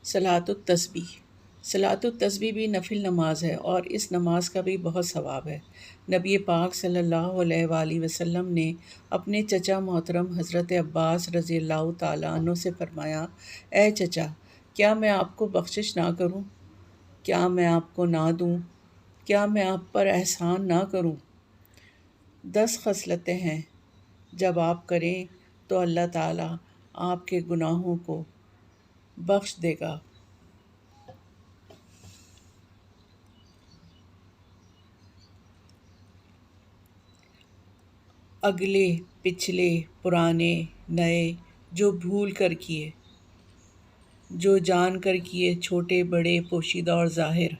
صلاۃ التسبیح۔ صلاۃ التسبیح بھی نفل نماز ہے اور اس نماز کا بھی بہت ثواب ہے۔ نبی پاک صلی اللہ علیہ وآلہ وسلم نے اپنے چچا محترم حضرت عباس رضی اللہ تعالیٰ عنہ سے فرمایا، اے چچا، کیا میں آپ کو بخشش نہ کروں؟ کیا میں آپ کو نہ دوں؟ کیا میں آپ پر احسان نہ کروں؟ 10 خصلتیں ہیں، جب آپ کریں تو اللہ تعالیٰ آپ کے گناہوں کو بخش دے گا۔ اگلے، پچھلے، پرانے، نئے، جو بھول کر کیے، جو جان کر کیے، چھوٹے بڑے، پوشیدہ اور ظاہر۔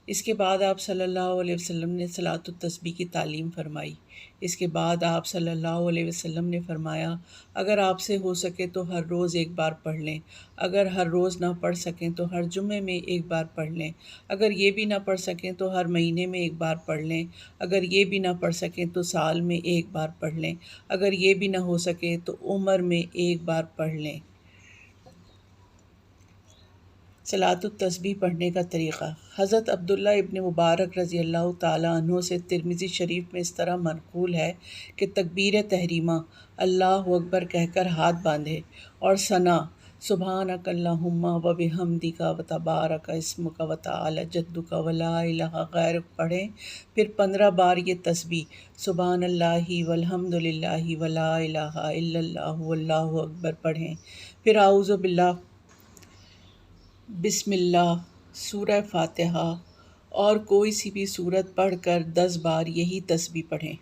اس کے بعد آپ صلی اللہ علیہ وسلم نے صلاۃ التسبیح کی تعلیم فرمائی۔ اس کے بعد آپ صلی اللہ علیہ وسلم نے فرمایا، اگر آپ سے ہو سکے تو ہر روز ایک بار پڑھ لیں، اگر ہر روز نہ پڑھ سکیں تو ہر جمعے میں ایک بار پڑھ لیں، اگر یہ بھی نہ پڑھ سکیں تو ہر مہینے میں ایک بار پڑھ لیں، اگر یہ بھی نہ پڑھ سکیں تو سال میں ایک بار پڑھ لیں، اگر یہ بھی نہ ہو سکے تو عمر میں ایک بار پڑھ لیں۔ صلاۃ التسبیح پڑھنے کا طریقہ۔ حضرت عبداللہ ابن مبارک رضی اللہ تعالیٰ عنہ سے ترمذی شریف میں اس طرح منقول ہے کہ تکبیر تحریمہ اللہ اکبر کہہ کر ہاتھ باندھے اور ثنا سبحانک اللہم و بحمدک و تبارک اسمک و تعالی جدک و لا الہ غیرک پڑھیں، پھر 15 بار یہ تسبیح سبحان اللہ والحمد للہ ولا الہ الا اللہ واللہ اکبر پڑھیں، پھر اعوذ باللہ، بسم اللہ، سورہ فاتحہ اور کوئی سی بھی سورت پڑھ کر 10 بار یہی تسبیح پڑھیں،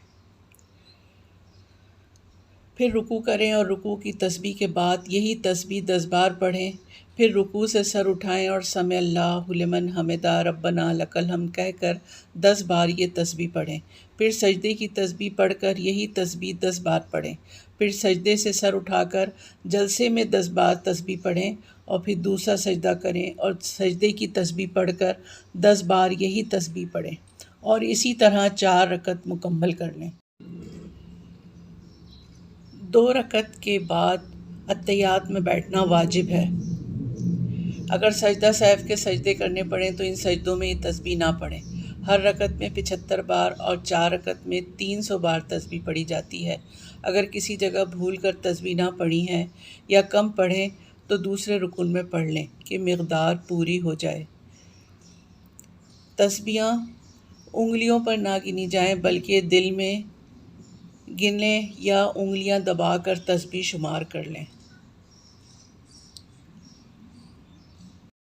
پھر رکوع کریں اور رکوع کی تسبیح کے بعد یہی تسبیح 10 بار پڑھیں، پھر رکوع سے سر اٹھائیں اور سمع اللہ لمن حمدہ ربنا لک الحمد کہہ کر 10 بار یہ تسبیح پڑھیں، پھر سجدے کی تسبیح پڑھ کر یہی تسبیح 10 بار پڑھیں، پھر سجدے سے سر اٹھا کر جلسے میں 10 بار تسبیح پڑھیں اور پھر دوسرا سجدہ کریں اور سجدے کی تسبیح پڑھ کر 10 بار یہی تسبیح پڑھیں اور اسی طرح 4 رکعت مکمل کر لیں۔ 2 رکعت کے بعد اتحیات میں بیٹھنا واجب ہے۔ اگر سجدہ سہو کے سجدے کرنے پڑیں تو ان سجدوں میں یہ تسبیح نہ پڑھیں۔ ہر رکعت میں 75 بار اور 4 رکعت میں 300 بار تسبیح پڑھی جاتی ہے۔ اگر کسی جگہ بھول کر تسبیح نہ پڑھی ہے یا کم پڑھیں تو دوسرے رکن میں پڑھ لیں کہ مقدار پوری ہو جائے۔ تسبیحاں انگلیوں پر نہ گنی جائیں بلکہ دل میں گن لیں یا انگلیاں دبا کر تسبیح شمار کر لیں۔